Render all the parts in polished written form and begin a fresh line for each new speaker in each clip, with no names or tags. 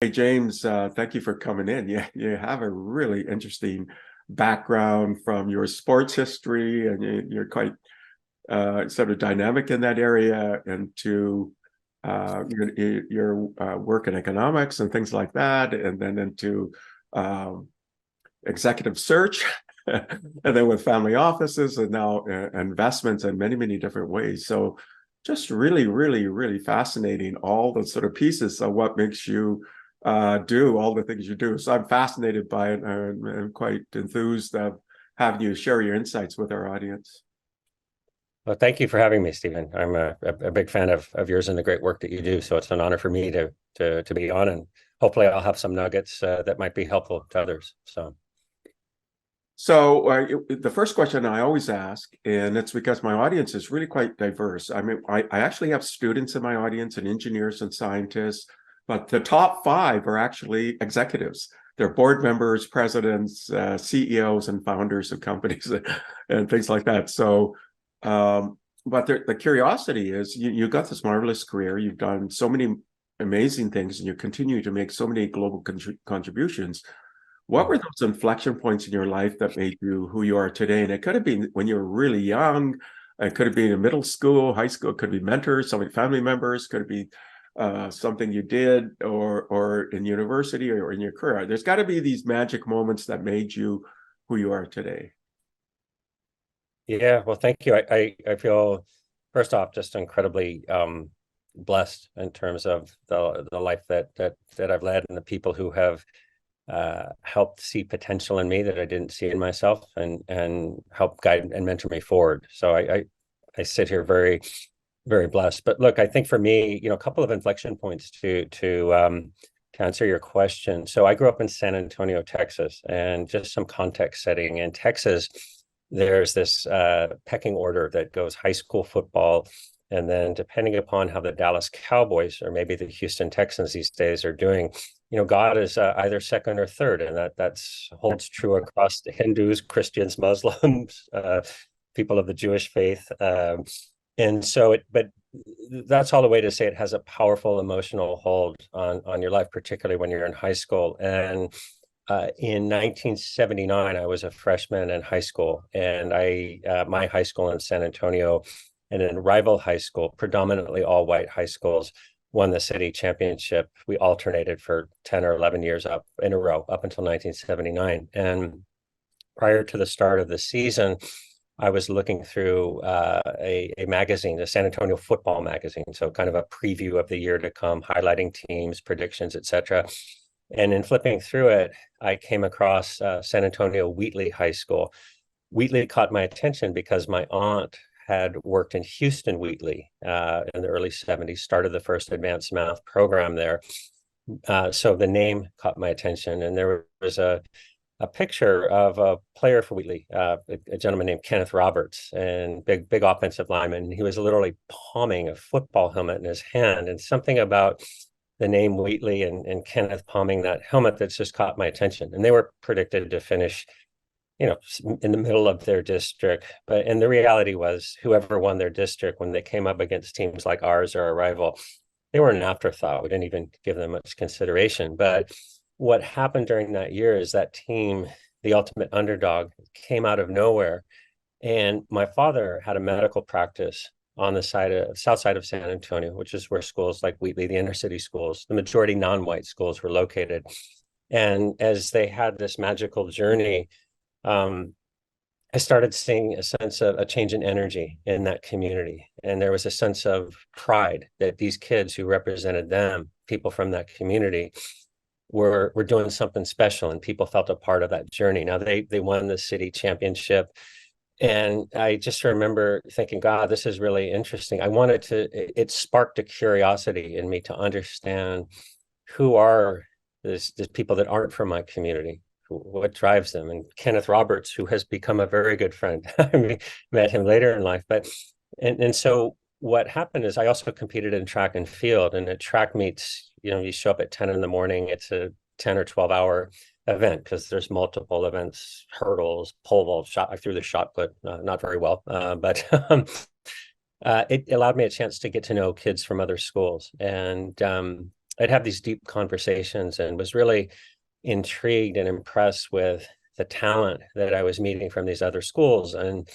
Hey, James, thank you for coming in. You have a really interesting background from your sports history, and you're quite sort of dynamic in that area, and to your work in economics and things like that, and then into um, executive search, and then with family offices, and now investments in many, many different ways. So just really, really, really fascinating, all the sort of pieces of what makes you do all the things you do. So I'm fascinated by it, and I'm quite enthused of having you share your insights with our audience.
Well, thank you for having me, Stephen. I'm a big fan of yours and the great work that you do. So it's an honor for me to be on, and hopefully I'll have some nuggets that might be helpful to others.
So the first question I always ask, and it's because my audience is really quite diverse. I mean, I actually have students in my audience and engineers and scientists, but the top five are actually executives. They're board members, presidents, CEOs, and founders of companies and things like that. So, but the curiosity is you got this marvelous career. You've done so many amazing things, and you continue to make so many global contributions. What were those inflection points in your life that made you who you are today? And it could have been when you were really young. It could have been in middle school, high school. It could be mentors, some family members. Could be something you did, or in university, or in your career. There's got to be these magic moments that made you who you are today.
Yeah, well, thank you. I feel first off just incredibly blessed in terms of the life that I've led, and the people who have helped see potential in me that I didn't see in myself, and help guide and mentor me forward. So I sit here very blessed. But look, I think for me, a couple of inflection points to answer your question. So I grew up in San Antonio, Texas, and just some context setting. In Texas, there's this pecking order that goes high school football, and then depending upon how the Dallas Cowboys or maybe the Houston Texans these days are doing, God is either second or third, and that's holds true across the Hindus, Christians, Muslims, people of the Jewish faith. And so but that's all the way to say it has a powerful emotional hold on your life, particularly when you're in high school. And in 1979, I was a freshman in high school, and my high school in San Antonio and in rival high school, predominantly all white high schools, won the city championship. We alternated for 10 or 11 years up in a row up until 1979. And prior to the start of the season, I was looking through a magazine, the San Antonio football magazine, so kind of a preview of the year to come, highlighting teams, predictions, etc. And in flipping through it, I came across San Antonio Wheatley High School. Wheatley caught my attention because my aunt had worked in Houston Wheatley in the early 70s, started the first advanced math program there. So the name caught my attention, and there was a picture of a player for Wheatley, a gentleman named Kenneth Roberts, and big offensive lineman. He was literally palming a football helmet in his hand, and something about the name Wheatley and Kenneth palming that helmet that's just caught my attention. And they were predicted to finish, in the middle of their district. And the reality was, whoever won their district, when they came up against teams like ours or a rival, they were an afterthought. We didn't even give them much consideration. But what happened during that year is that team, the ultimate underdog, came out of nowhere. And my father had a medical practice on the south side of San Antonio, which is where schools like Wheatley, the inner city schools, the majority non-white schools, were located. And as they had this magical journey, I started seeing a sense of a change in energy in that community. And there was a sense of pride that these kids who represented them, people from that community, were doing something special, and people felt a part of that journey. Now they won the city championship. And I just remember thinking, God, this is really interesting. It sparked a curiosity in me to understand who are these people that aren't from my community, what drives them. And Kenneth Roberts, who has become a very good friend, I met him later in life. And so what happened is I also competed in track and field, and at track meets, you show up at 10 in the morning. It's a 10 or 12-hour event because there's multiple events, hurdles, pole vault, shot. I threw the shot put, not very well, but it allowed me a chance to get to know kids from other schools. And I'd have these deep conversations and was really intrigued and impressed with the talent that I was meeting from these other schools. And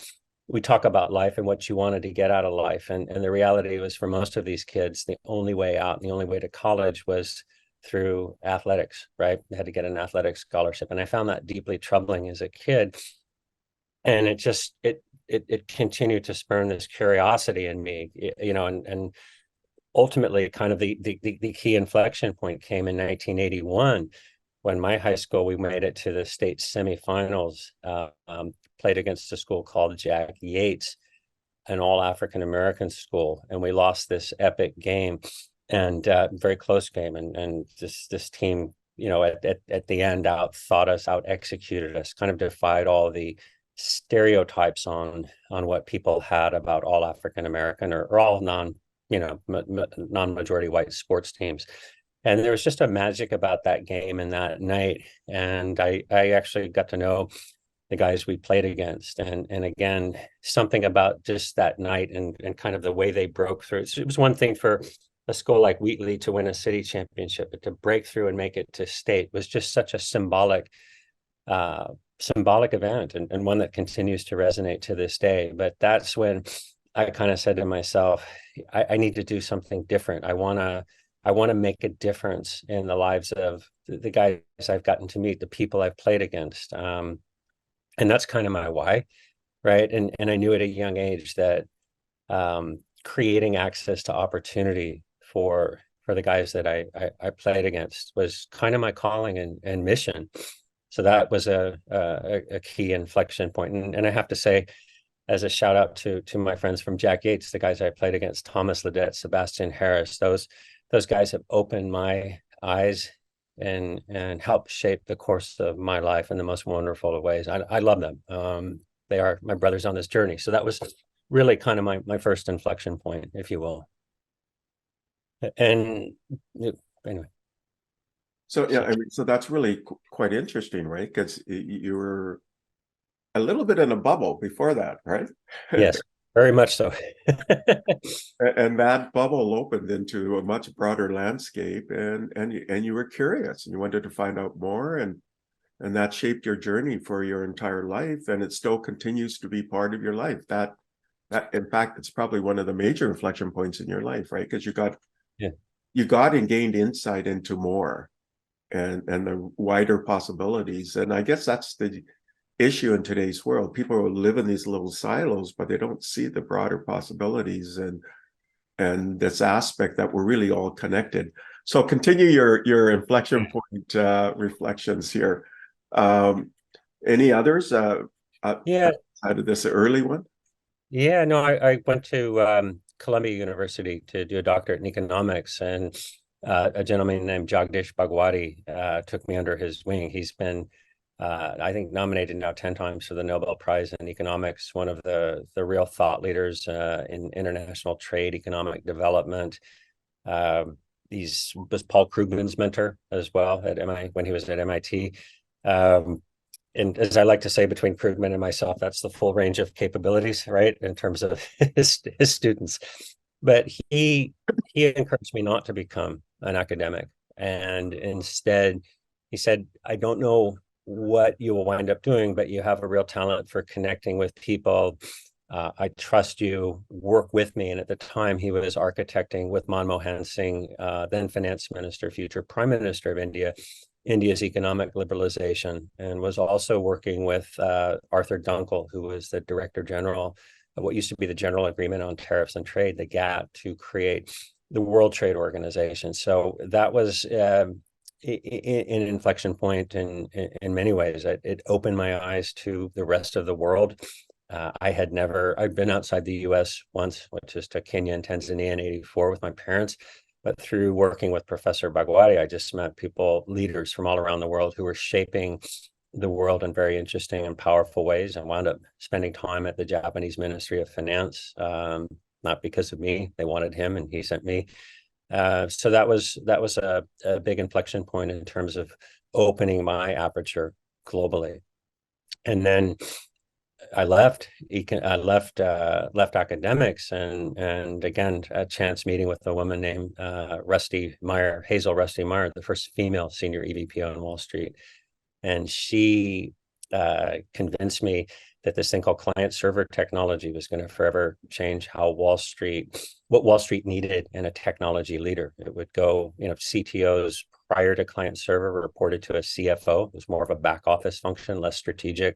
we talk about life and what you wanted to get out of life. And the reality was, for most of these kids, the only way out and the only way to college was through athletics, right? They had to get an athletic scholarship. And I found that deeply troubling as a kid. And it continued to spurn this curiosity in me, you know, and ultimately kind of the key inflection point came in 1981 when my high school, we made it to the state semifinals, played against a school called Jack Yates, an all African-American school. And we lost this epic game, and very close game. And this team, you know, at the end thought us, out executed us, kind of defied all the stereotypes on what people had about all African-American or all non-majority white sports teams. And there was just a magic about that game and that night. And I actually got to know the guys we played against. And again, something about just that night and kind of the way they broke through. It was one thing for a school like Wheatley to win a city championship, but to break through and make it to state was just such a symbolic event, and one that continues to resonate to this day. But that's when I kind of said to myself, I need to do something different. I want to make a difference in the lives of the guys I've gotten to meet, the people I've played against. And that's kind of my why, right? And I knew at a young age that creating access to opportunity for the guys that I played against was kind of my calling and mission. So that was a key inflection point. And I have to say, as a shout out to my friends from Jack Yates, the guys I played against, Thomas Ledet, Sebastian Harris, those guys have opened my eyes and helped shape the course of my life in the most wonderful of ways. I love them. They are my brothers on this journey. So that was really kind of my first inflection point, if you will. And anyway.
So yeah, I mean, so that's really quite interesting, right? Because you were a little bit in a bubble before that, right?
Yes, very much so.
And that bubble opened into a much broader landscape, and you were curious and you wanted to find out more, and that shaped your journey for your entire life, and it still continues to be part of your life. That in fact, it's probably one of the major inflection points in your life, right? Because you got and gained insight into more and the wider possibilities. And I guess that's the issue in today's world. People live in these little silos, but they don't see the broader possibilities and this aspect that we're really all connected. So continue your inflection point reflections here. Any others
Yeah.
outside of this early one?
Yeah, no, I went to Columbia University to do a doctorate in economics, and a gentleman named Jagdish Bhagwati took me under his wing. He's been, I think, nominated now 10 times for the Nobel Prize in economics, one of the real thought leaders in international trade, economic development. He was Paul Krugman's mentor as well at MIT when he was at MIT. And as I like to say, between Krugman and myself, that's the full range of capabilities, right, in terms of his students. But he encouraged me not to become an academic, and instead he said, I don't know what you will wind up doing, but you have a real talent for connecting with people. I trust you, work with me. And at the time, he was architecting with Manmohan Singh, then finance minister, future prime minister of India, India's economic liberalization, and was also working with Arthur Dunkel, who was the director general of what used to be the General Agreement on Tariffs and Trade, the GATT, to create the World Trade Organization. So that was an inflection point in many ways. It opened my eyes to the rest of the world. I'd been outside the US once, which is to Kenya and Tanzania in '84 with my parents. But through working with Professor Bhagwati, I just met leaders from all around the world who were shaping the world in very interesting and powerful ways. I wound up spending time at the Japanese Ministry of Finance, not because of me. They wanted him and he sent me. So that was a big inflection point in terms of opening my aperture globally. And then left academics, and again, a chance meeting with a woman named Hazel Rusty Meyer, the first female senior EVP on Wall Street, and she convinced me that this thing called client server technology was going to forever change what Wall Street needed in a technology leader. It would go, CTOs prior to client server reported to a CFO. It was more of a back office function, less strategic.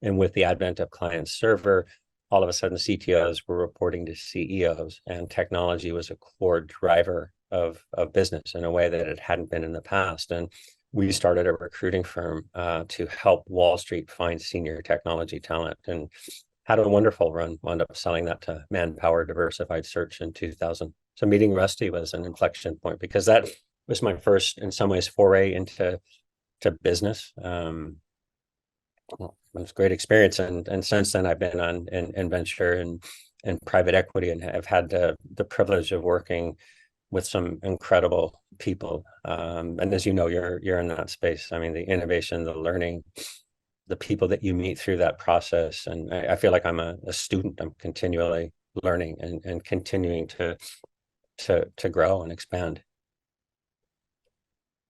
And with the advent of client server, all of a sudden CTOs were reporting to CEOs, and technology was a core driver of business in a way that it hadn't been in the past. And we started a recruiting firm to help Wall Street find senior technology talent, and had a wonderful run. Wound up selling that to Manpower Diversified Search in 2000. So meeting Rusty was an inflection point, because that was my first, in some ways, foray into business. Well, it was a great experience, and since then I've been in venture and private equity, and have had the privilege of working with some incredible people. And as you know, you're in that space. I mean, the innovation, the learning, the people that you meet through that process, and I feel like I'm a student. I'm continually learning and continuing to grow and expand.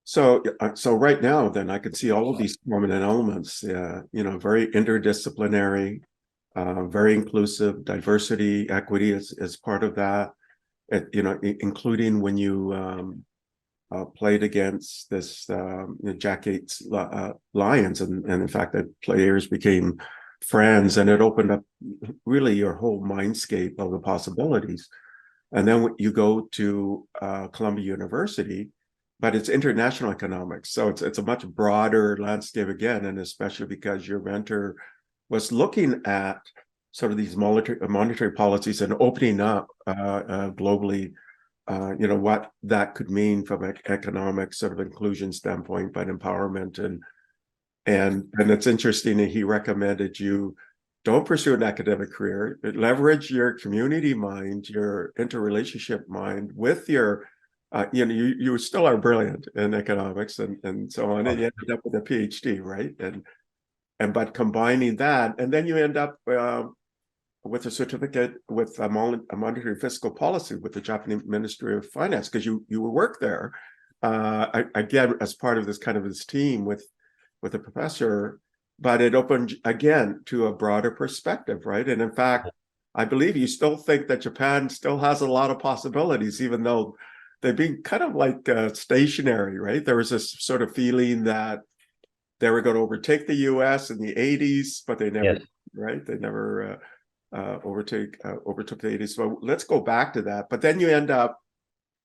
So right now, then I can see all of these prominent elements. Very interdisciplinary, very inclusive. Diversity, equity is part of that. Including when you played against this Jack Gates Lions, and in fact that players became friends, and it opened up really your whole mindscape of the possibilities. And then you go to Columbia University, but it's international economics, so it's a much broader landscape again, and especially because your mentor was looking at sort of these monetary policies and opening up globally, what that could mean from an economic sort of inclusion standpoint, but empowerment. And it's interesting that he recommended you don't pursue an academic career, but leverage your community mind, your interrelationship mind with your, you still are brilliant in economics and so on, and you ended up with a PhD, right? But combining that, and then you end up with a certificate with a monetary fiscal policy with the Japanese Ministry of Finance, because you work there again as part of this team with a professor. But it opened again to a broader perspective, right? And in fact, I believe you still think that Japan still has a lot of possibilities, even though they've been kind of like stationary, right? There was this sort of feeling that they were going to overtake the U.S. in the 80s, but they never, right? They never overtook the 80s. So let's go back to that. But then you end up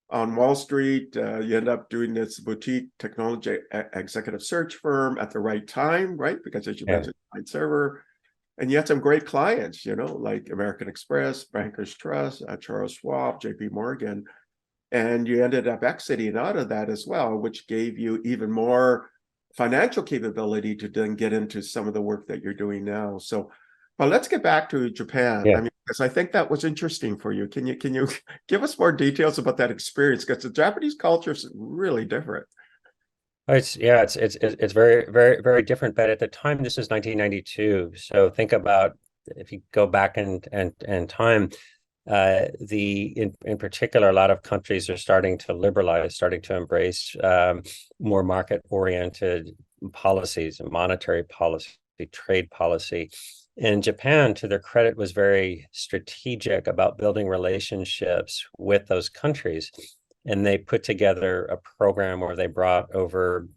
on Wall Street. You end up doing this boutique technology executive search firm at the right time, right? Because as you mentioned, client server, and you had some great clients, like American Express, Bankers Trust, Charles Schwab, J.P. Morgan, and you ended up exiting out of that as well, which gave you even more financial capability to then get into some of the work that you're doing now. So, well, let's get back to Japan. I mean, because I think that was interesting for you. Can you give us more details about that experience? Because the Japanese culture is really different.
It's very, very, very different. But at the time, this is 1992. So think about, if you go back in time, in particular, a lot of countries are starting to liberalize, starting to embrace more market-oriented policies and monetary policy, trade policy. And Japan, to their credit, was very strategic about building relationships with those countries. And they put together a program where they brought over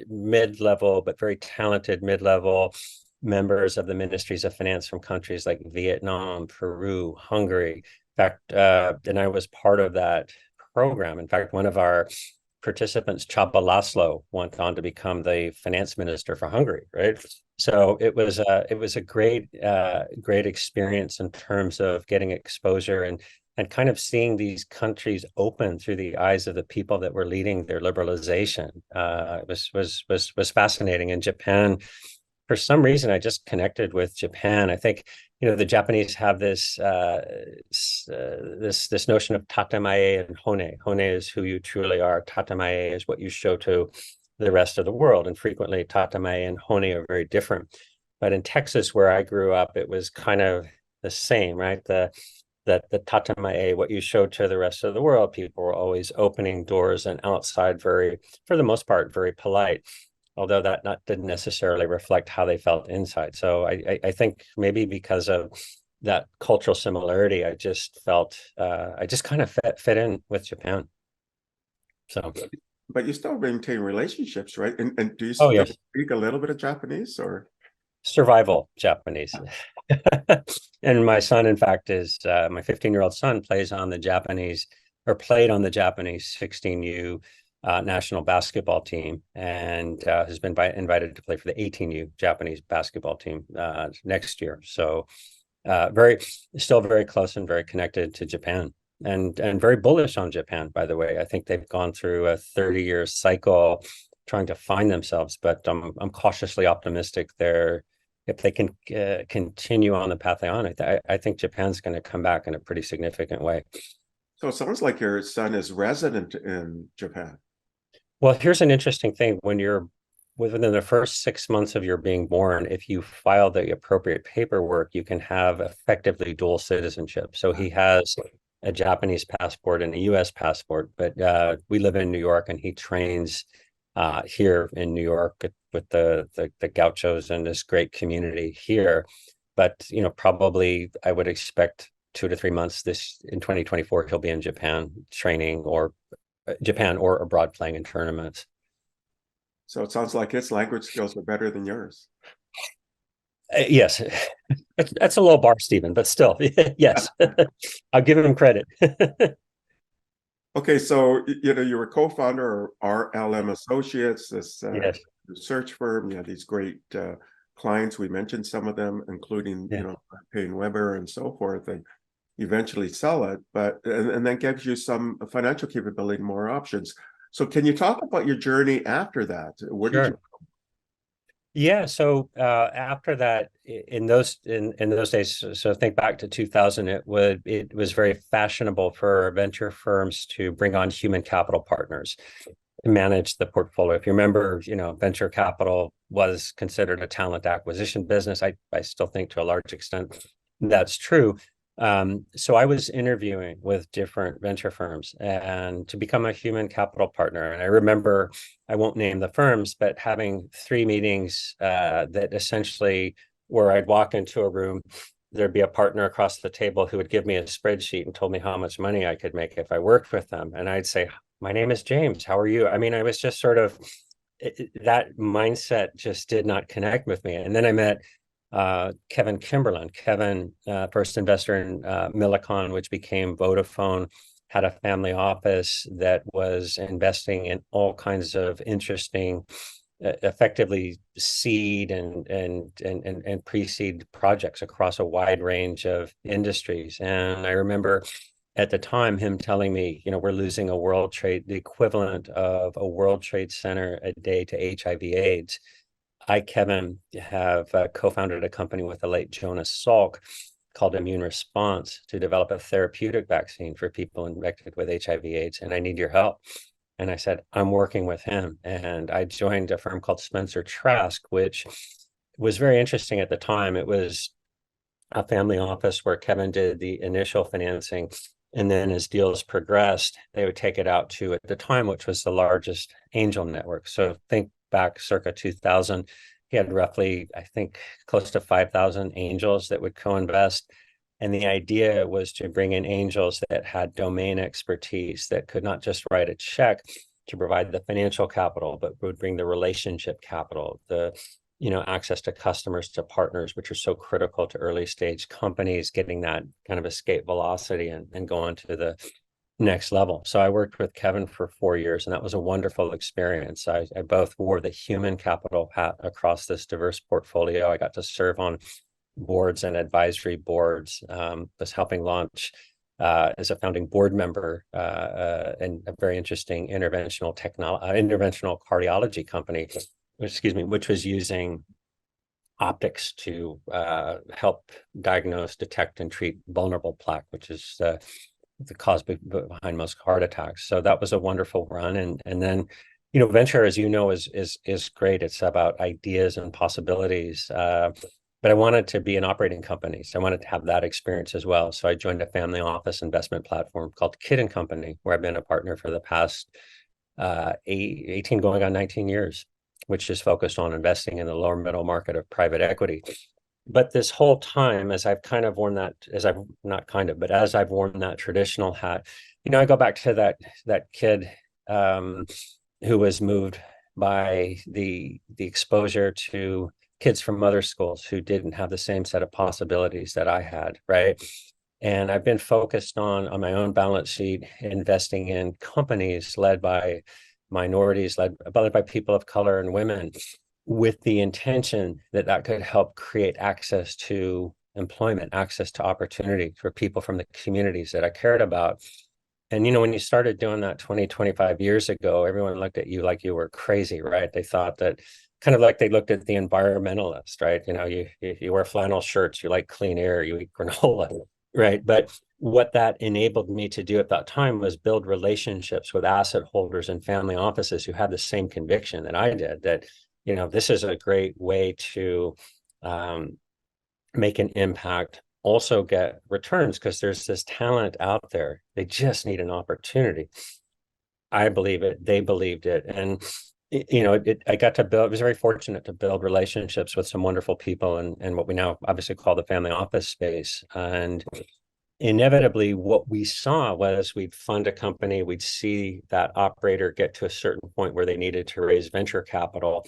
mid-level, but very talented mid-level members of the ministries of finance from countries like Vietnam, Peru, Hungary. In fact, and I was part of that program. In fact, one of our participants, Csaba László, went on to become the finance minister for Hungary, right? So it was a great experience in terms of getting exposure and kind of seeing these countries open through the eyes of the people that were leading their liberalization. It was fascinating. In Japan, for some reason, I just connected with Japan. I think, the Japanese have this this notion of tatemae and hone. Hone is who you truly are. Tatemae is what you show to the rest of the world. And frequently, tatemae and hone are very different. But in Texas, where I grew up, it was kind of the same, right? The tatamae, what you showed to the rest of the world, people were always opening doors and outside, very, for the most part, very polite. Although that didn't necessarily reflect how they felt inside. So I think maybe because of that cultural similarity, I just felt I just kind of fit in with Japan. So,
But you still maintain relationships, right? And do you
oh
still
yes,
speak a little bit of Japanese or?
survival Japanese. And my son, in fact, is my 15-year-old son plays on the Japanese, or played on the Japanese 16U national basketball team, and has been invited to play for the 18U Japanese basketball team next year. So still very close and very connected to Japan, and very bullish on Japan, by the way. I think they've gone through a 30-year cycle trying to find themselves, but I'm cautiously optimistic there. If they can continue on the path they're on, I think Japan's going to come back in a pretty significant way.
So it sounds like your son is resident in Japan.
Well, here's an interesting thing. When you're within the first 6 months of your being born, if you file the appropriate paperwork, you can have effectively dual citizenship. So he has a Japanese passport and a US passport, but we live in New York, and he trains here in New York with the gauchos and this great community here. But probably I would expect 2 to 3 months in 2024 he'll be in Japan training, or abroad playing in tournaments.
So it sounds like his language skills are better than yours.
Yes, that's a low bar, Stephen, but still, yes, I'll give him credit.
Okay, so you were co-founder of RLM Associates, this
Yes,
research firm. You had these great clients. We mentioned some of them, including
yeah.
Payne Weber and so forth, and eventually sell it. But and that gives you some financial capability, more options. So can you talk about your journey after that? Where did you?
Sure. Yeah, so after that, in those days, so think back to 2000, it was very fashionable for venture firms to bring on human capital partners to manage the portfolio. If you remember, venture capital was considered a talent acquisition business. I still think to a large extent that's true. So I was interviewing with different venture firms and to become a human capital partner. And I remember, I won't name the firms, but having 3 meetings that essentially, where I'd walk into a room, there'd be a partner across the table who would give me a spreadsheet and told me how much money I could make if I worked with them. And I'd say, "My name is James. How are you?" I mean, I was just sort of, that mindset just did not connect with me. And then I met Kevin Kimberlin. Kevin, first investor in Millicom, which became Vodafone, had a family office that was investing in all kinds of interesting, effectively seed and pre-seed projects across a wide range of industries. And I remember at the time him telling me, we're losing the equivalent of a World Trade Center a day to HIV/AIDS. Kevin, have co-founded a company with the late Jonas Salk called Immune Response to develop a therapeutic vaccine for people infected with HIV/AIDS, and I need your help. And I said, I'm working with him. And I joined a firm called Spencer Trask, which was very interesting at the time. It was a family office where Kevin did the initial financing. And then as deals progressed, they would take it out to, at the time, which was the largest angel network. So think back circa 2000, he had roughly, I think, close to 5,000 angels that would co-invest. And the idea was to bring in angels that had domain expertise, that could not just write a check to provide the financial capital, but would bring the relationship capital, the access to customers, to partners, which are so critical to early stage companies, getting that kind of escape velocity and go on to the next level. So I worked with Kevin for 4 years, and that was a wonderful experience. I both wore the human capital hat across this diverse portfolio. I got to serve on boards and advisory boards, was helping launch as a founding board member and a very interesting interventional cardiology company, which was using optics to help diagnose, detect, and treat vulnerable plaque, which is the cause behind most heart attacks. So that was a wonderful run. And then venture, as you know, is great. It's about ideas and possibilities. But I wanted to be an operating company, so I wanted to have that experience as well. So I joined a family office investment platform called Kid and Company, where I've been a partner for the past 18 going on 19 years, which is focused on investing in the lower middle market of private equity. But this whole time, as I've kind of worn that, as I've not kind of, but as I've worn that traditional hat, I go back to that kid who was moved by the exposure to kids from other schools who didn't have the same set of possibilities that I had, right? And I've been focused on my own balance sheet, investing in companies led by minorities, led by people of color and women, with the intention that that could help create access to employment, access to opportunity for people from the communities that I cared about. And, when you started doing that 20, 25 years ago, everyone looked at you like you were crazy, right? They thought that, kind of like they looked at the environmentalist, right? You wear flannel shirts, you like clean air, you eat granola, right? But what that enabled me to do at that time was build relationships with asset holders and family offices who had the same conviction that I did, that, this is a great way to make an impact, also get returns, because there's this talent out there. They just need an opportunity. I believe it. They believed it. And, I got to build, I was very fortunate to build relationships with some wonderful people and what we now obviously call the family office space. And inevitably, what we saw was we'd fund a company, we'd see that operator get to a certain point where they needed to raise venture capital.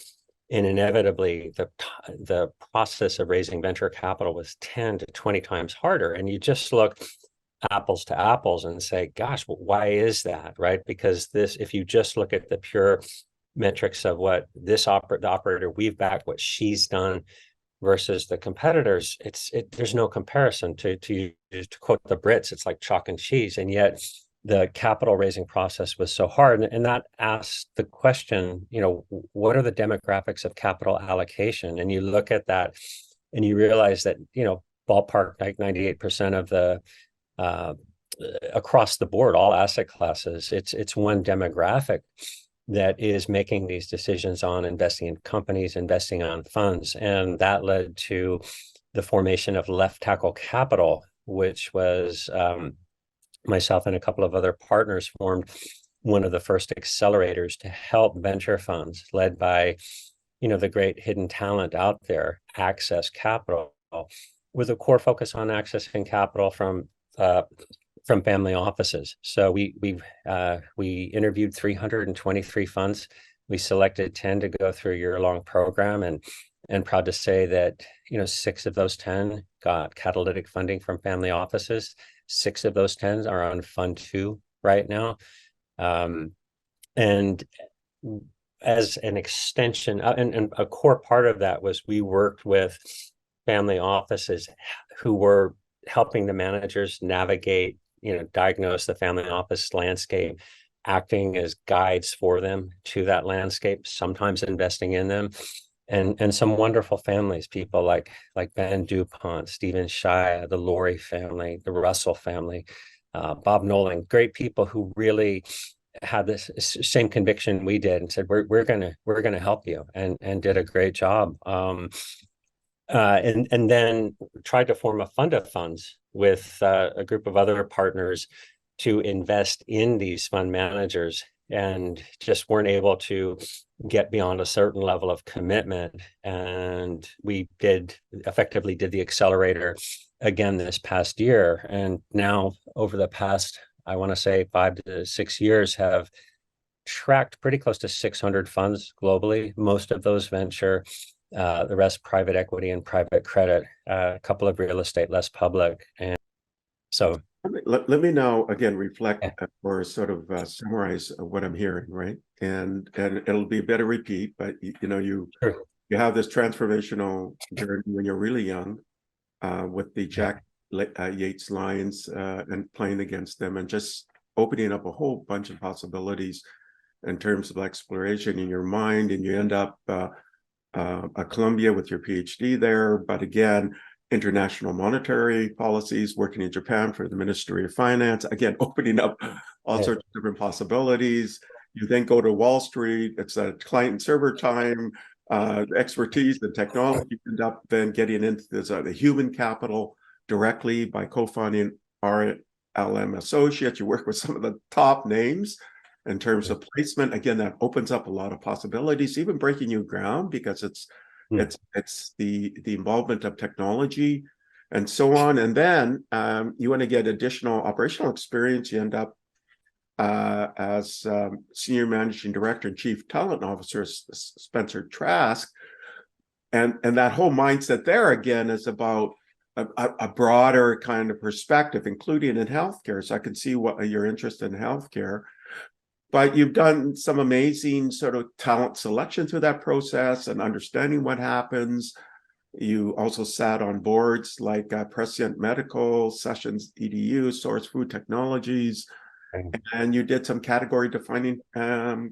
And inevitably, the process of raising venture capital was 10 to 20 times harder. And you just look apples to apples and say, gosh, why is that, right? Because if you just look at the pure metrics of what the operator we've backed, what she's done versus the competitors, there's no comparison. To quote the Brits, it's like chalk and cheese. And yet the capital raising process was so hard. And that asked the question, what are the demographics of capital allocation? And you look at that and you realize that, ballpark, like 98% of the across the board, all asset classes, it's one demographic that is making these decisions on investing in companies, investing on funds. And that led to the formation of Left Tackle Capital, which was myself and a couple of other partners formed one of the first accelerators to help venture funds led by, the great hidden talent out there access capital, with a core focus on accessing capital from family offices. So we interviewed 323 funds. We selected 10 to go through a year-long program, and proud to say that 6 of those 10 got catalytic funding from family offices. 6 of those 10 are on Fund 2 right now. And as an extension, and a core part of that was we worked with family offices who were helping the managers navigate, diagnose the family office landscape, acting as guides for them to that landscape, sometimes investing in them. And some wonderful families, people like Ben DuPont, Stephen Shia, the Laurie family, the Russell family, Bob Nolan, great people who really had this same conviction we did and said, we're gonna help you, and did a great job. And then tried to form a fund of funds with a group of other partners to invest in these fund managers, and just weren't able to get beyond a certain level of commitment. And we effectively did the accelerator again this past year. And now over the past, I want to say 5 to 6 years, have tracked pretty close to 600 funds globally, most of those venture, the rest private equity and private credit, a couple of real estate, less public. And so
let me now again reflect
yeah.
or sort of summarize what I'm hearing, right? And it'll be a bit of repeat, but you have this transformational journey when you're really young, with the Jack Yates Lions and playing against them, and just opening up a whole bunch of possibilities in terms of exploration in your mind, and you end up at Columbia with your PhD there, but again, international monetary policies, working in Japan for the Ministry of Finance, again, opening up all sorts of different possibilities. You then go to Wall Street. It's a client and server time, expertise and technology. You end up then getting into this, the human capital directly by co-founding RLM Associates. You work with some of the top names in terms of placement. Again, that opens up a lot of possibilities, even breaking new ground, because it's the involvement of technology and so on. And then you want to get additional operational experience. You end up as Senior Managing Director and Chief Talent Officer, Spencer Trask. And that whole mindset there, again, is about a broader kind of perspective, including in healthcare. So I can see what your interest in healthcare. But you've done some amazing sort of talent selection through that process and understanding what happens. You also sat on boards like Prescient Medical, Sessions EDU, Source Food Technologies, and you did some category defining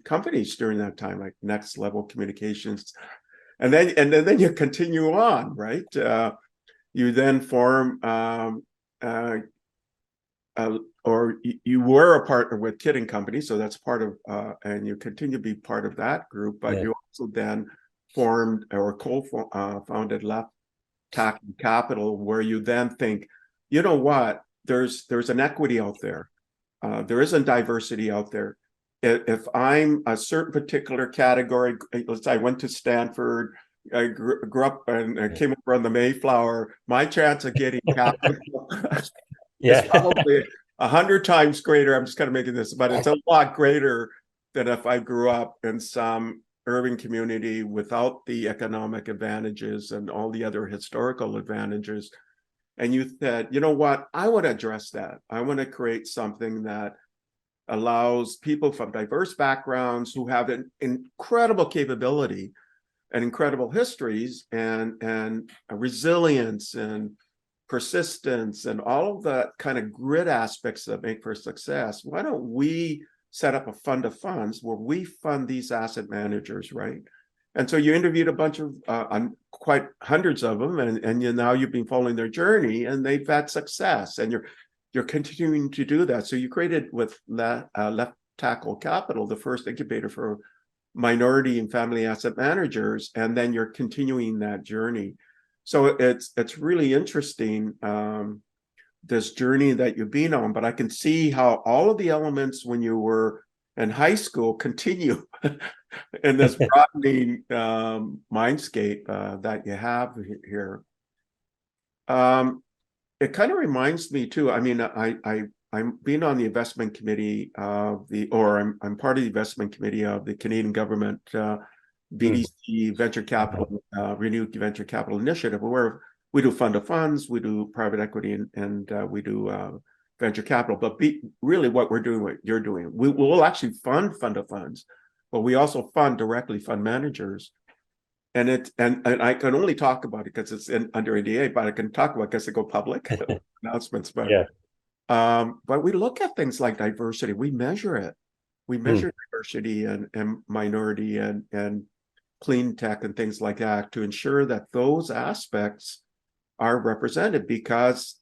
companies during that time, like Next Level Communications. And then you continue on, right? You then form or you were a partner with Kidding Company, so that's part of, and you continue to be part of that group, but you also then formed or co-founded Left Tackle Capital, where you then think, you know what, there's an equity out there. There isn't diversity out there. If I'm a certain particular category, let's say I went to Stanford, I grew up and I came over on the Mayflower, my chance of getting capital is probably 100 times greater. I'm just kind of making this, but it's a lot greater than if I grew up in some urban community without the economic advantages and all the other historical advantages. And you said, you know what, I want to address that. I want to create something that allows people from diverse backgrounds who have an incredible capability and incredible histories and a resilience and persistence and all of the kind of grit aspects that make for success. Why don't we set up a fund of funds where we fund these asset managers, right? And so you interviewed a bunch of quite hundreds of them, and now you've been following their journey, and they've had success, and you're continuing to do that. So you created with Left Tackle Capital, the first incubator for minority and family asset managers, and then you're continuing that journey. So it's really interesting, this journey that you've been on, but I can see how all of the elements when you were in high school continue in this broadening mindscape that you have here. It kind of reminds me too, I mean, I'm being on the investment committee of I'm part of the investment committee of the Canadian government BDC Venture Capital, Renewed Venture Capital Initiative, where we do fund of funds, we do private equity, and we do venture capital. But really what we're doing, what you're doing, we will actually fund of funds, but we also directly fund managers. And I can only talk about it because it's under ADA, but I can talk about it because they go public announcements. But we look at things like diversity. We measure it. We measure diversity and minority and clean tech and things like that to ensure that those aspects are represented, because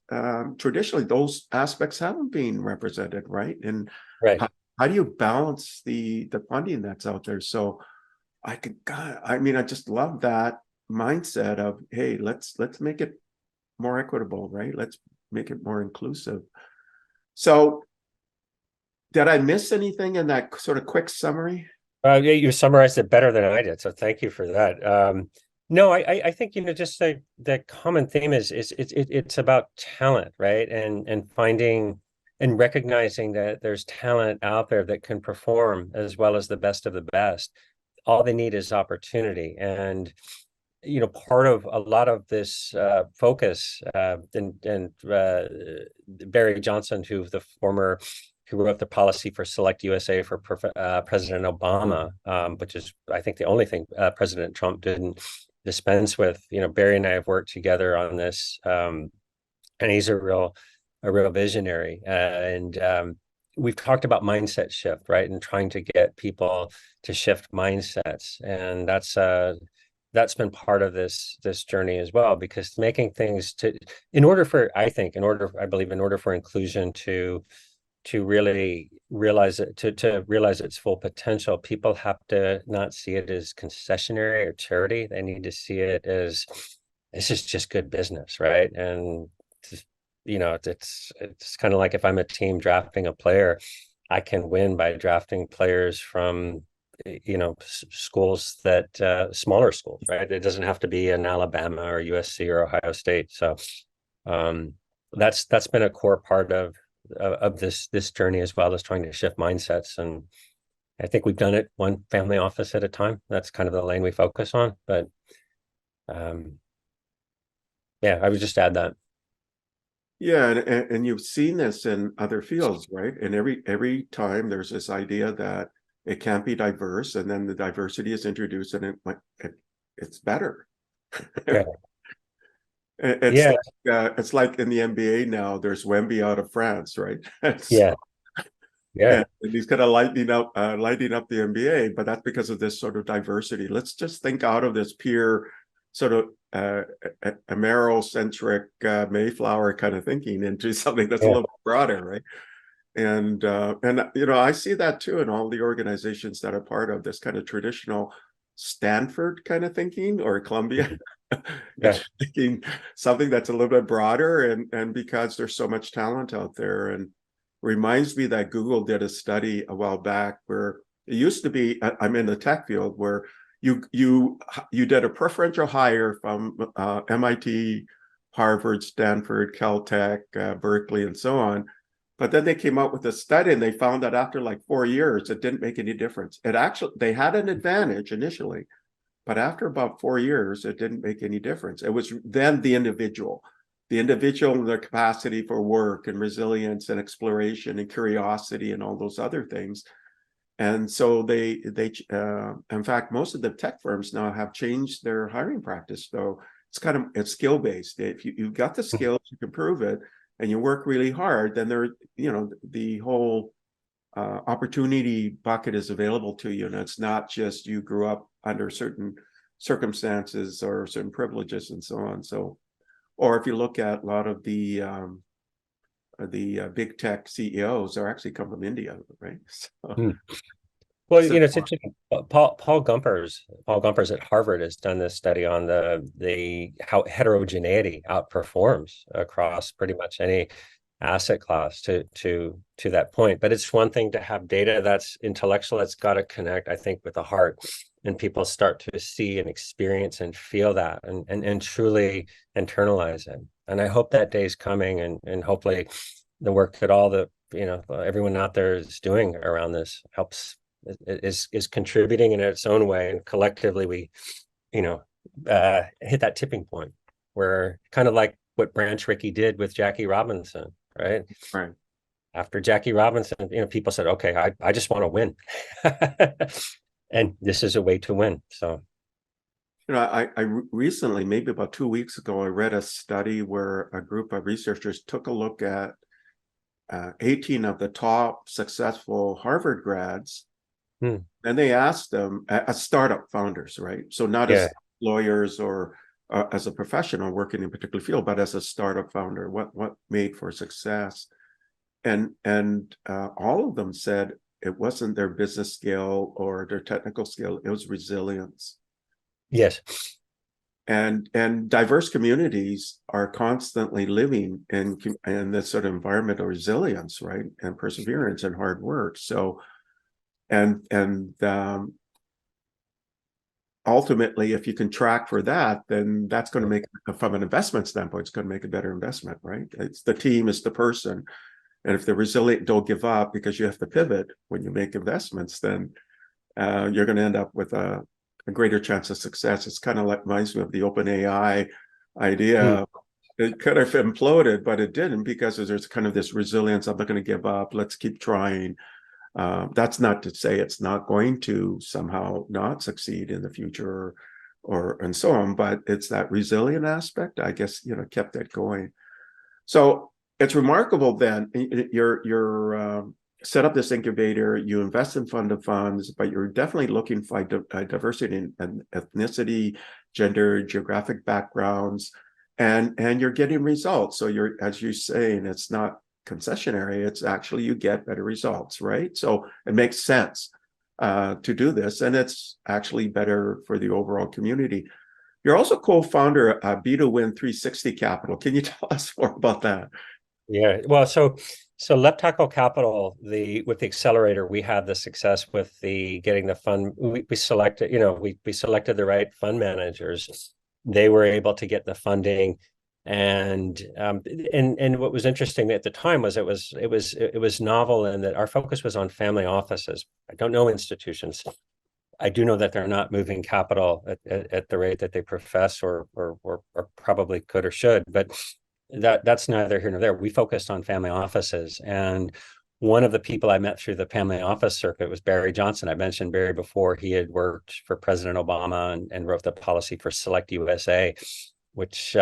traditionally those aspects haven't been represented, right? And how do you balance the funding that's out there? So I just love that mindset of, hey, let's make it more equitable, right? Let's make it more inclusive. So did I miss anything in that sort of quick summary?
Yeah, you summarized it better than I did, so thank you for that. No, I think, just the common theme is it's about talent, right? And finding and recognizing that there's talent out there that can perform as well as the best of the best. All they need is opportunity. And part of a lot of this focus, and Barry Johnson, who wrote the policy for Select USA for President Obama, which is, I think, the only thing President Trump didn't dispense with. Barry and I have worked together on this, and he's a real visionary. And we've talked about mindset shift, right? And trying to get people to shift mindsets, and that's been part of this journey as well, because making things I believe in order for inclusion to to really realize it, to realize its full potential, people have to not see it as concessionary or charity. They need to see it as, this is just good business, right? And it's kind of like if I'm a team drafting a player, I can win by drafting players from schools that smaller schools, right? It doesn't have to be in Alabama or USC or Ohio State. So that's been a core part of this journey, as well as trying to shift mindsets. And I think we've done it one family office at a time. That's kind of the lane we focus on. But yeah, I would just add that.
Yeah, and you've seen this in other fields, right? And every time there's this idea that it can't be diverse, and then the diversity is introduced, and it's better.
Yeah.
It's like it's like in the NBA now. There's Wemby out of France, right?
Yeah. Yeah.
And he's kind of lighting up the NBA, but that's because of this sort of diversity. Let's just think out of this pure sort of Amero-centric Mayflower kind of thinking into something that's a little bit broader, right? And I see that too in all the organizations that are part of this kind of traditional Stanford kind of thinking, or Columbia. Thinking something that's a little bit broader, and because there's so much talent out there. And reminds me that Google did a study a while back where it used to be, I'm in the tech field, where you did a preferential hire from MIT, Harvard, Stanford, Caltech, Berkeley, and so on. But then they came out with a study, and they found that after like 4 years, it didn't make any difference. They had an advantage initially, but after about 4 years, it didn't make any difference. It was then the individual and their capacity for work and resilience and exploration and curiosity and all those other things. And so in fact, most of the tech firms now have changed their hiring practice. So it's skill based. If you've got the skills, you can prove it, and you work really hard, then the whole opportunity bucket is available to you, and it's not just you grew up under certain circumstances or certain privileges and so on. So, or if you look at a lot of the big tech CEOs are actually come from India, right? So,
Well, it's interesting. Paul Gumpers at Harvard has done this study on the how heterogeneity outperforms across pretty much any asset class to that point. But it's one thing to have data that's intellectual, that's got to connect, I think, with the heart, and people start to see and experience and feel that and truly internalize it. And I hope that day is coming, and hopefully the work that everyone out there is doing around this is contributing in its own way, and collectively we hit that tipping point where, kind of like what Branch Rickey did with Jackie Robinson, right? After Jackie Robinson, people said, okay, I just want to win. And this is a way to win. So
I recently, maybe about 2 weeks ago, I read a study where a group of researchers took a look at 18 of the top successful Harvard grads. And they asked them, as startup founders, right? So not as lawyers or as a professional working in a particular field, but as a startup founder, what made for success? And all of them said it wasn't their business skill or their technical skill; it was resilience.
Yes.
And diverse communities are constantly living in this sort of environmental resilience, right? And perseverance and hard work. So, and ultimately, if you can track for that, then that's going to make, from an investment standpoint, it's going to make a better investment, right? It's the team, it's the person. And if they're resilient, don't give up, because you have to pivot when you make investments, then you're going to end up with a greater chance of success. It's kind of like, reminds me of the OpenAI idea. It could have imploded, but it didn't, because there's kind of this resilience. I'm not going to give up. Let's keep trying. That's not to say it's not going to somehow not succeed in the future or and so on, but it's that resilient aspect, I guess, kept it going. So it's remarkable then, you're set up this incubator, you invest in fund of funds, but you're definitely looking for diversity in ethnicity, gender, geographic backgrounds, and you're getting results. So you're, as you're saying, it's not concessionary, it's actually you get better results, right? So it makes sense to do this, and it's actually better for the overall community. You're also co-founder of BeDoWin360 Capital. Can you tell us more about that?
Yeah, well, so Left Tackle Capital, with the accelerator, we had the success with getting the fund. We selected, we selected the right fund managers. They were able to get the funding, and what was interesting at the time was it was novel in that our focus was on family offices. I don't know institutions. I do know that they're not moving capital at the rate that they profess or probably could or should, but that's neither here nor there. We focused on family offices, and one of the people I met through the family office circuit was Barry Johnson. I mentioned Barry before. He had worked for President Obama and wrote the policy for Select USA, which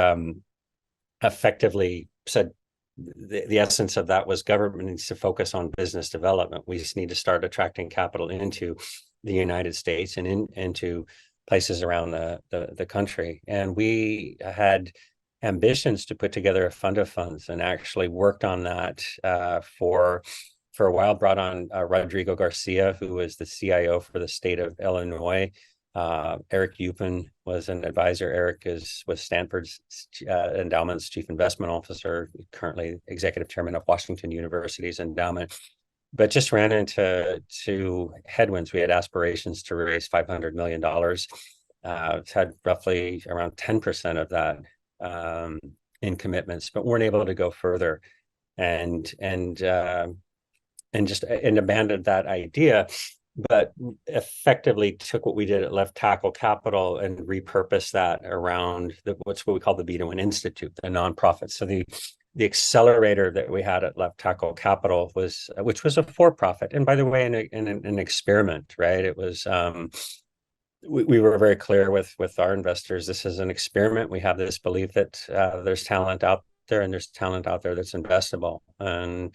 effectively said the essence of that was government needs to focus on business development. We just need to start attracting capital into the United States and into places around the country. And we had ambitions to put together a fund of funds, and actually worked on that for a while. Brought on Rodrigo Garcia, who was the CIO for the state of Illinois. Eric Upin was an advisor. Eric was Stanford's endowment's chief investment officer, currently executive chairman of Washington University's endowment. But just ran into headwinds. We had aspirations to raise $500 million. Had roughly around 10% of that in commitments, but weren't able to go further, and abandoned that idea. But effectively took what we did at Left Tackle Capital and repurposed that around what we call the BeDoWin Institute, the nonprofit. So the accelerator that we had at Left Tackle Capital which was a for-profit, and by the way, an experiment, right? It was we were very clear with our investors. This is an experiment. We have this belief that there's talent out there, and there's talent out there that's investable, and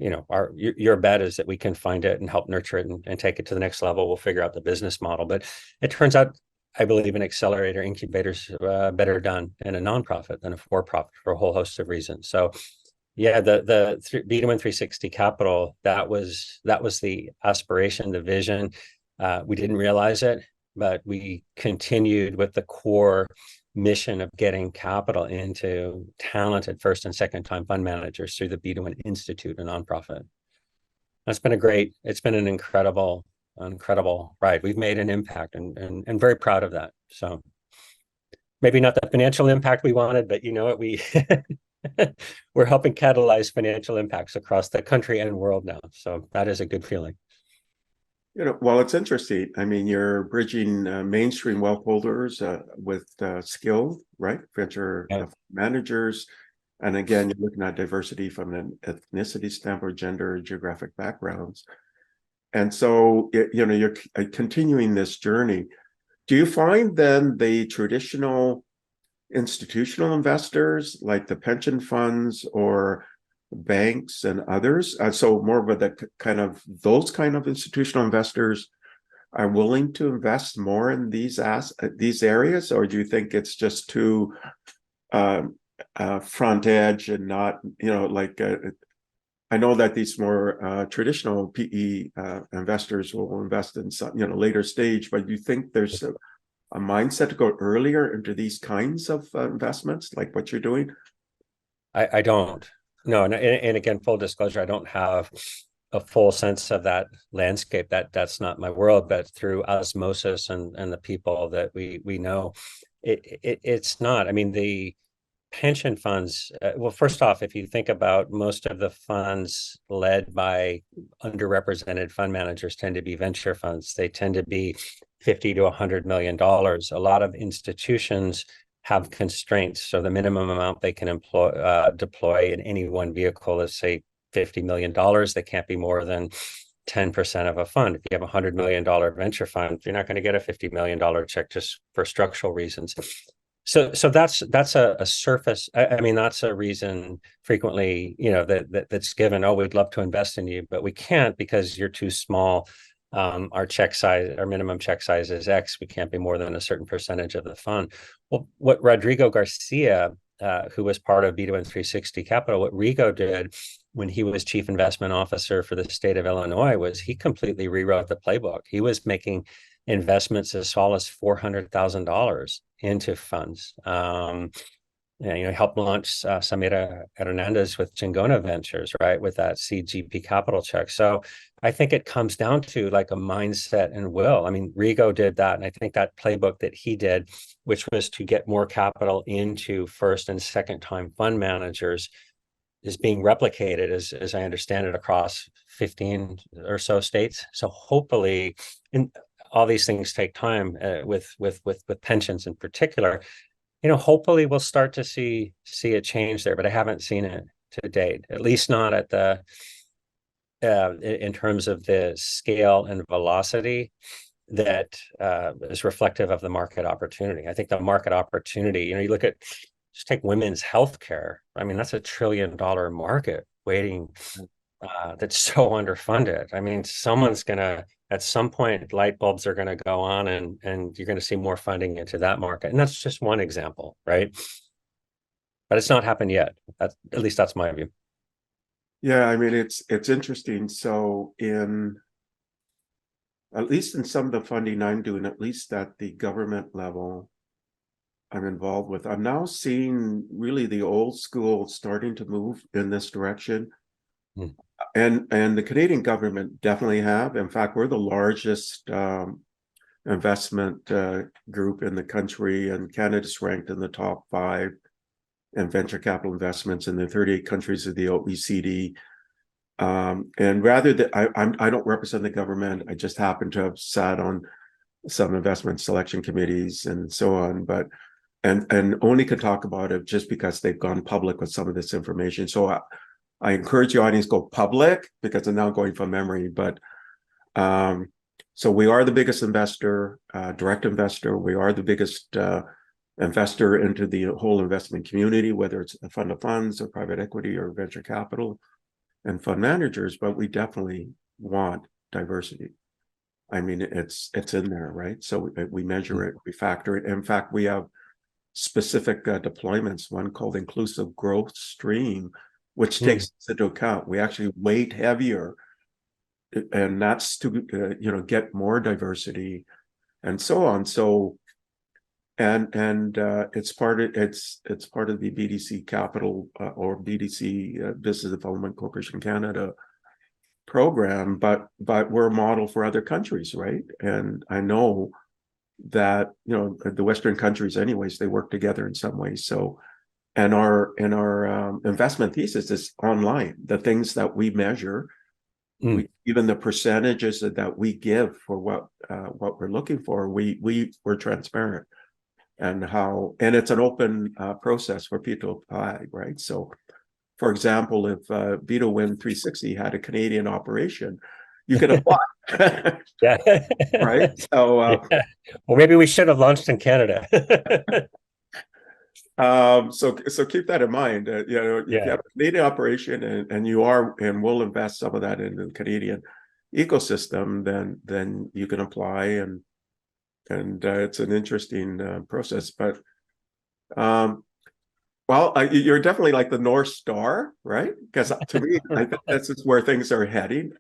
your bet is that we can find it and help nurture it and take it to the next level. We'll figure out the business model. But it turns out, I believe, an accelerator incubator's better done in a nonprofit than a for-profit for a whole host of reasons. So yeah, the BeDoWin360 Capital, that was the aspiration, the vision. We didn't realize it, but we continued with the core mission of getting capital into talented first and second time fund managers through the BeDoWin Institute, a nonprofit. It's been an incredible ride. We've made an impact, and very proud of that. So maybe not the financial impact we wanted, but we we're helping catalyze financial impacts across the country and world now. So that is a good feeling.
Well, it's interesting. I mean, you're bridging mainstream wealth holders with skilled, right, venture managers. And again, you're looking at diversity from an ethnicity standpoint, gender, geographic backgrounds. And so, you're continuing this journey. Do you find then the traditional institutional investors, like the pension funds or banks and others, so more of those kind of institutional investors are willing to invest more in these areas, or do you think it's just too front edge and not, I know that these more traditional PE investors will invest in some, later stage, but you think there's a mindset to go earlier into these kinds of investments, like what you're doing?
I don't. No, and again, full disclosure, I don't have a full sense of that landscape. That's not my world, but through osmosis and the people that we know, it's not. I mean, the pension funds, well, first off, if you think about most of the funds led by underrepresented fund managers tend to be venture funds. They tend to be $50 to $100 million. A lot of institutions have constraints. So the minimum amount they can deploy in any one vehicle is, say, $50 million. They can't be more than 10% of a fund. If you have a $100 million venture fund, you're not going to get a $50 million check just for structural reasons. So that's a surface. I mean, that's a reason frequently, that's given. Oh, we'd love to invest in you, but we can't because you're too small. Our check size, our minimum check size is X. We can't be more than a certain percentage of the fund. Well, what Rodrigo Garcia, who was part of BeDoWin360 Capital, what Rigo did when he was chief investment officer for the state of Illinois was he completely rewrote the playbook. He was making investments as small as $400,000 into funds. Helped launch Samira Hernandez with Chingona Ventures, right, with that CGP capital check. So I think it comes down to like a mindset and will. I mean, Rigo did that, and I think that playbook that he did, which was to get more capital into first and second time fund managers, is being replicated, as I understand it, across 15 or so states. So hopefully, and all these things take time with pensions in particular. Hopefully we'll start to see a change there, but I haven't seen it to date, at least not at the in terms of the scale and velocity that is reflective of the market opportunity. I think the market opportunity, you look at, just take women's healthcare. I mean, that's $1 trillion market waiting that's so underfunded. I mean, someone's gonna, at some point, light bulbs are going to go on, and you're going to see more funding into that market. And that's just one example, right? But it's not happened yet. At least that's my view.
Yeah, I mean, it's interesting. So at least in some of the funding I'm doing, at least at the government level I'm involved with, I'm now seeing really the old school starting to move in this direction. And the Canadian government definitely have. In fact, we're the largest investment group in the country, and Canada's ranked in the top 5 in venture capital investments in the 38 countries of the OECD. And rather than I don't represent the government, I just happen to have sat on some investment selection committees and so on, but and only could talk about it just because they've gone public with some of this information. So I encourage the audience to go public, because I'm now going from memory, but so we are the biggest investor, direct investor. We are the biggest investor into the whole investment community, whether it's a fund of funds or private equity or venture capital and fund managers, but we definitely want diversity. I mean, it's in there, right? So we measure it, we factor it. In fact, we have specific deployments, one called Inclusive Growth Stream, which takes into account, we actually weight heavier, and that's to get more diversity and so on. So and it's part of the BDC Capital or BDC Business Development Corporation Canada program, but we're a model for other countries, right? And I know that the Western countries anyways, they work together in some ways. So and our investment thesis is online. The things that we measure, even the percentages that we give for what we're looking for, we're transparent, and it's an open process for people to apply, right? So, for example, if BeDoWin360 had a Canadian operation, you could apply.
Yeah.
Right. So,
yeah. Well, maybe we should have launched in Canada.
So keep that in mind. If you have a Canadian operation and you are and will invest some of that in the Canadian ecosystem, then you can apply, and it's an interesting process. But you're definitely like the North Star, right? Because to me, I think this is where things are heading.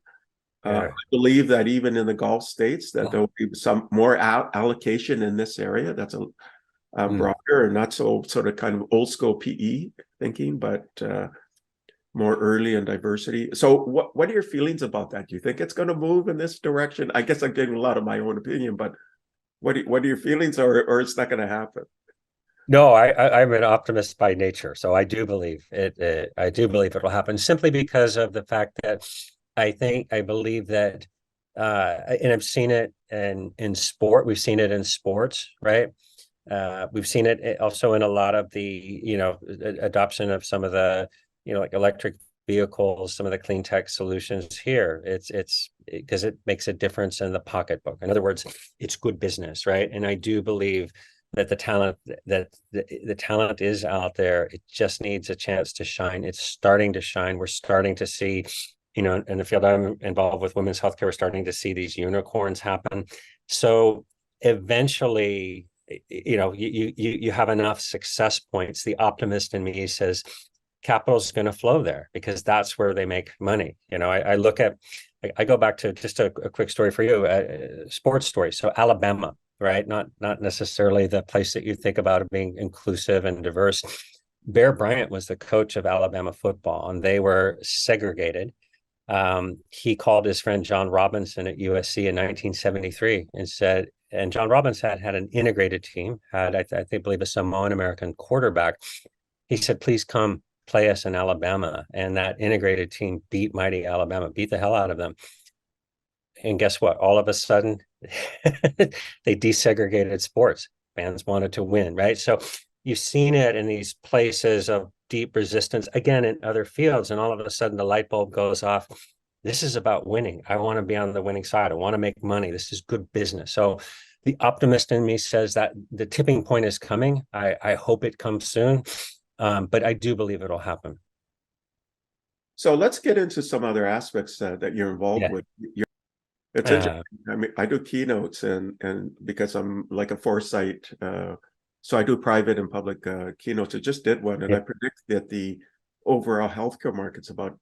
I believe that even in the Gulf states, that there will be some more allocation in this area. That's a broader and not so sort of kind of old school PE thinking, but more early and diversity. So what are your feelings about that? Do you think it's going to move in this direction? I guess I'm giving a lot of my own opinion, but what are your feelings, or it's not going to happen?
No, I'm an optimist by nature, so I do believe it. I do believe it will happen, simply because of the fact that I believe that, and I've seen it in sport. We've seen it in sports, right? We've seen it also in a lot of the adoption of some of the like electric vehicles, some of the clean tech solutions here. It's because it makes a difference in the pocketbook. In other words, it's good business, right? And I do believe that the talent is out there. It just needs a chance to shine. It's starting to shine. We're starting to see, in the field I'm involved with, women's healthcare, we're starting to see these unicorns happen. So eventually, you have enough success points. The optimist in me says capital is going to flow there because that's where they make money. You know, I look at, I go back to just a quick story for you, sports story. So Alabama, right? Not necessarily the place that you think about being inclusive and diverse. Bear Bryant was the coach of Alabama football, and they were segregated. He called his friend John Robinson at USC in 1973 and said, and John Robinson had an integrated team, had I believe a Samoan American quarterback. He said, please come play us in Alabama. And that integrated team beat mighty Alabama, beat the hell out of them. And guess what? All of a sudden, they desegregated sports. Fans wanted to win, right? So you've seen it in these places of deep resistance, again, in other fields. And all of a sudden, the light bulb goes off. This is about winning. I want to be on the winning side. I want to make money. This is good business. So the optimist in me says that the tipping point is coming. I hope it comes soon. But I do believe it'll happen.
So let's get into some other aspects that you're involved with. It's interesting. I mean, I do keynotes and because I'm like a foresight, so I do private and public keynotes. I just did one, and I predict that the overall healthcare market's about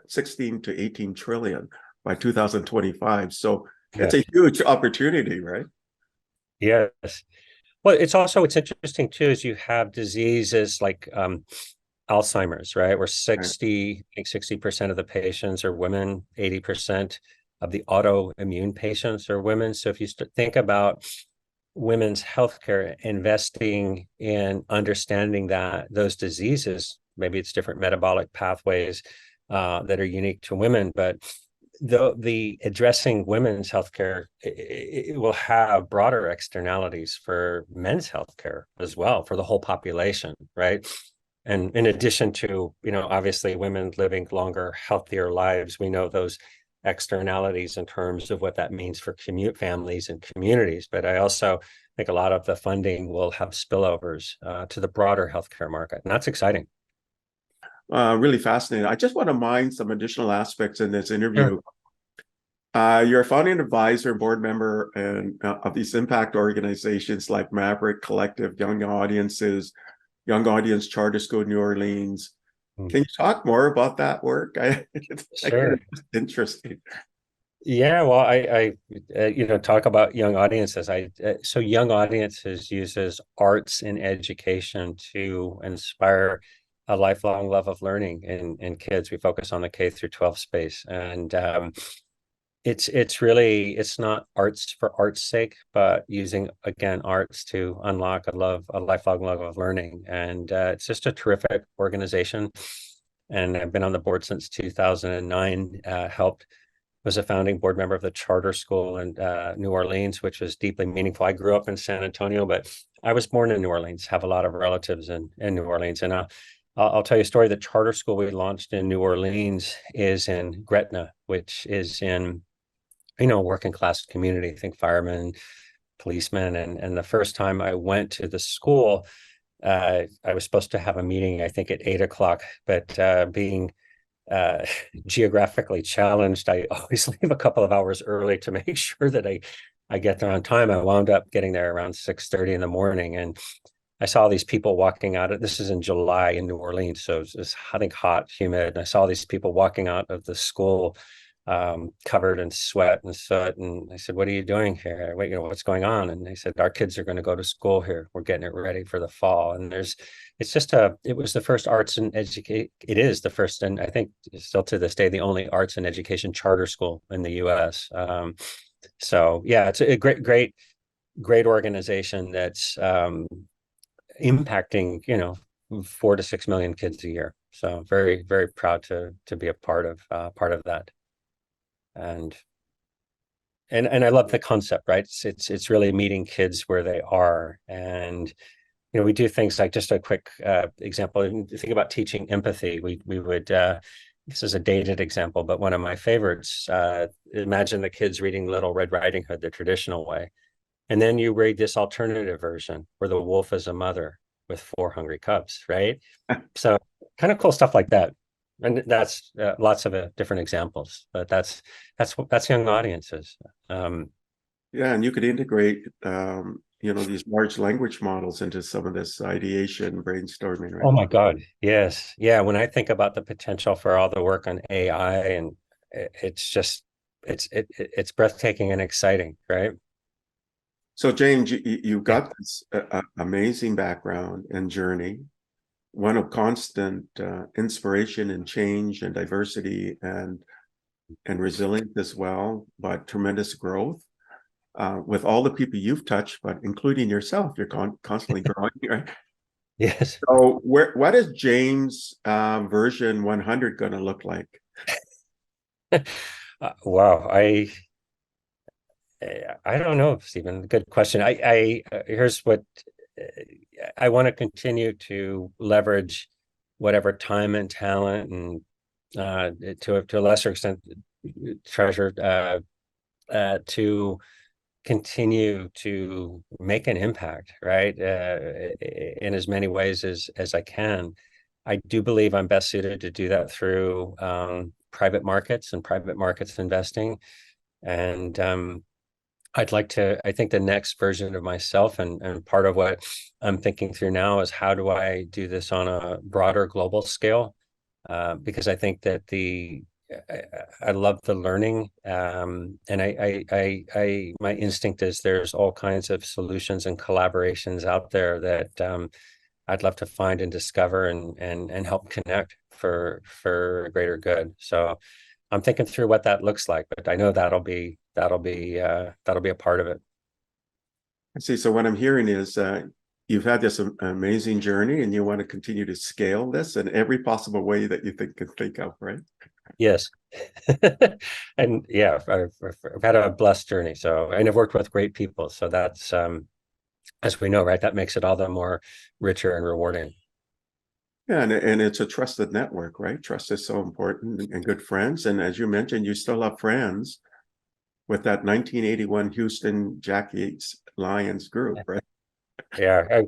16 to 18 trillion by 2025. So it's a huge opportunity, right?
Yes. Well, it's interesting too, is you have diseases like Alzheimer's, right? Where 60% of the patients are women, 80% of the autoimmune patients are women. So if you think about women's healthcare, investing in understanding that those diseases, maybe it's different metabolic pathways that are unique to women, but the addressing women's healthcare, it will have broader externalities for men's healthcare as well, for the whole population, right? And in addition to, obviously women living longer, healthier lives, we know those externalities in terms of what that means for families and communities. But I also think a lot of the funding will have spillovers to the broader healthcare market, and that's exciting.
Really fascinating. I just want to mine some additional aspects in this interview. Sure. You're a founding advisor and board member of these impact organizations like Maverick Collective, Young Audience Charter School New Orleans. Can you talk more about that work?
Sure.
It's interesting.
Yeah, well, I talk about young audiences. So Young Audiences uses arts and education to inspire a lifelong love of learning in kids. We focus on the K through 12 space, and it's not arts for art's sake, but using again arts to unlock a lifelong love of learning. And it's just a terrific organization. And I've been on the board since 2009. Was a founding board member of the charter school in New Orleans, which was deeply meaningful. I grew up in San Antonio, but I was born in New Orleans, have a lot of relatives in New Orleans. And I'll tell you a story. The charter school we launched in New Orleans is in Gretna, which is in, working class community, I think firemen, policemen. And the first time I went to the school, I was supposed to have a meeting, I think at 8:00, but being geographically challenged, I always leave a couple of hours early to make sure that I get there on time. I wound up getting there around 6:30 in the morning, and I saw these people walking out. This is in July in New Orleans, so it's I think hot, humid. And I saw these people walking out of the school covered in sweat and soot. And I said, "What are you doing here? Wait, what's going on?" And they said, "Our kids are going to go to school here. We're getting it ready for the fall." And it was the first arts and education. It is the first, and I think still to this day, the only arts and education charter school in the US. So yeah, it's a great organization that's impacting, 4 to 6 million kids a year. So very, very proud to be a part of that. And I love the concept, right? It's really meeting kids where they are. And we do things like, just a quick example. Think about teaching empathy. We would this is a dated example, but one of my favorites. Imagine the kids reading Little Red Riding Hood the traditional way, and then you read this alternative version where the wolf is a mother with 4 hungry cubs, right? So kind of cool stuff like that. And that's lots of different examples, but that's young audiences.
Yeah, and you could integrate these large language models into some of this ideation, brainstorming, right?
Oh my God. Yes. Yeah. When I think about the potential for all the work on AI, and it's just, it's breathtaking and exciting, right?
So James, you've
Yeah.
got this amazing background and journey, one of constant inspiration and change and diversity and resilience as well, but tremendous growth. With all the people you've touched, but including yourself, you're constantly growing, right?
Yes.
So what is James version 100 going to look like?
Wow. I don't know, Stephen. Good question. Here's what I want to continue to leverage whatever time and talent and to a lesser extent treasure to continue to make an impact, right? In as many ways as I can. I do believe I'm best suited to do that through private markets and private markets investing. And I think the next version of myself, and part of what I'm thinking through now is how do I do this on a broader global scale? Because I think that I love the learning, and my instinct is there's all kinds of solutions and collaborations out there that I'd love to find and discover and help connect for greater good. So I'm thinking through what that looks like, but I know that'll be a part of it.
I see. So what I'm hearing is you've had this amazing journey and you want to continue to scale this in every possible way that you can think of, right?
Yes. And yeah, I've had a blessed journey. So, and I've worked with great people. So that's, as we know, right, that makes it all the more richer and rewarding.
Yeah, and it's a trusted network, right? Trust is so important and good friends. And as you mentioned, you still have friends with that 1981 Houston Jack Yates Lions group, right?
Yeah,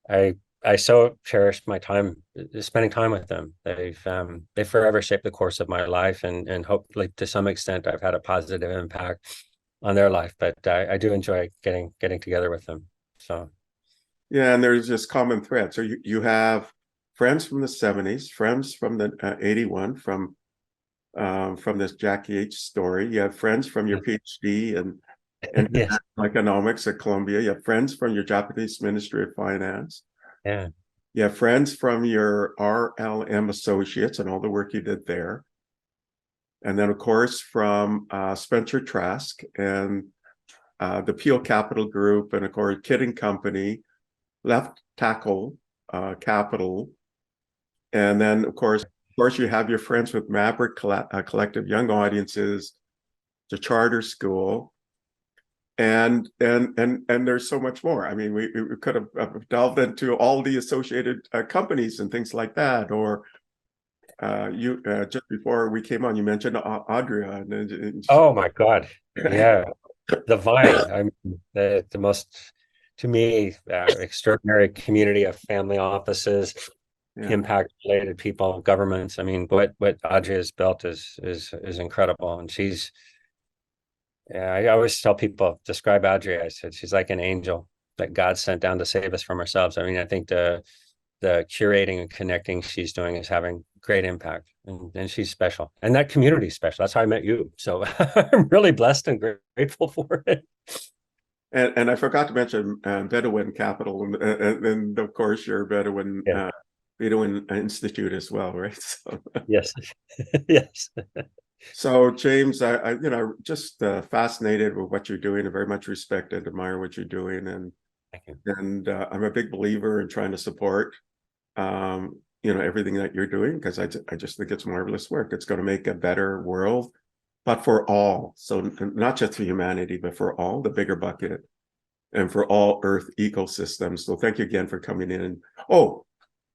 I I so cherish my time spending time with them. They forever shaped the course of my life, and hopefully to some extent I've had a positive impact on their life. But I do enjoy getting together with them. So
Yeah, and there's this common thread. So you have friends from the 70s, friends from the 81 from this Jack Yates story. You have friends from your PhD and
yes,
international economics at Columbia. You have friends from your Japanese Ministry of Finance.
yeah,
You have friends from your RLM associates and all the work you did there. And then, of course, from Spencer Trask and the Peel Capital Group, and of course, Kidd and Company, Left Tackle Capital. And then, of course, you have your friends with Maverick Collective Young Audiences, the Charter School, and there's so much more. I mean, we could have delved into all the associated companies and things like that. Or you just before we came on, you mentioned Audria.
oh my God, yeah, the Vine. I'm the most, to me, extraordinary community of family offices,
Yeah.
impact related people, governments. I mean, what Audrey has built is incredible, and she's. Yeah, I always tell people, describe Audrey. I said she's like an angel that God sent down to save us from ourselves. I mean, I think the curating and connecting she's doing is having great impact, and she's special, and that community is special. That's how I met you. So I'm really blessed and grateful for it.
And I forgot to mention BeDoWin Capital, and of course your
Yeah.
BeDoWin Institute as well, right? So,
Yes. Yes.
so James, I just fascinated with what you're doing. I very much respect and admire what you're doing,
Thank you.
and I'm a big believer in trying to support everything that you're doing, because I just think it's marvelous work. It's going to make a better world, but for all. So not just for humanity, but for all, the bigger bucket, and for all Earth ecosystems. So thank you again for coming in. Oh,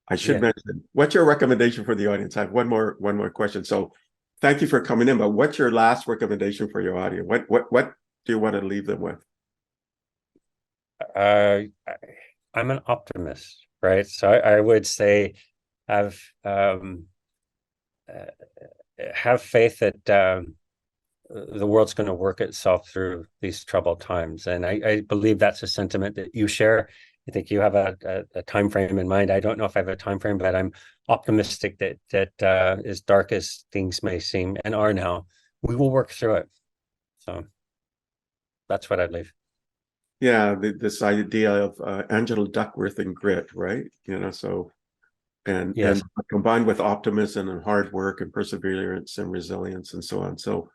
I should
Yeah.
mention, what's your recommendation for the audience? I have one more question. So thank you for coming in, but what's your last recommendation for your audience? What do you want to leave them with?
I- I'm an optimist, right? So I would say have um, have faith that the world's going to work itself through these troubled times. And I believe that's a sentiment that you share. I think you have a time frame in mind. I don't know if I have a time frame, but I'm optimistic that as dark as things may seem and are now, we will work through it. So that's what I'd leave.
Yeah, this idea of Angela Duckworth and grit, right? So and
Yes.
combined with optimism and hard work and perseverance and resilience and so on. So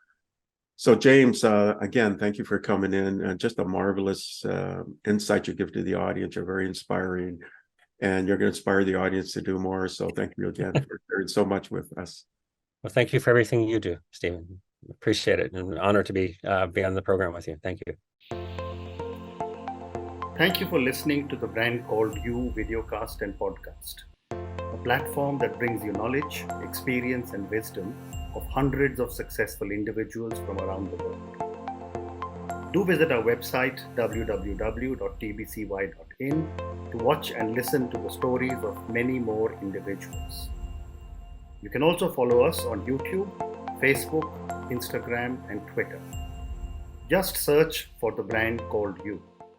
James, again, thank you for coming in, and just a marvelous insight you give to the audience. You're very inspiring, and you're going to inspire the audience to do more. So thank you again for sharing so much with us.
Well, thank you for everything you do, Stephen. Appreciate it, and an honor to be on the program with you. Thank you.
Thank you for listening to the Brand Called You videocast and podcast, a platform that brings you knowledge, experience, and wisdom of hundreds of successful individuals from around the world. Do visit our website www.tbcy.in to watch and listen to the stories of many more individuals. You can also follow us on YouTube, Facebook, Instagram, and Twitter. Just search for the Brand Called You.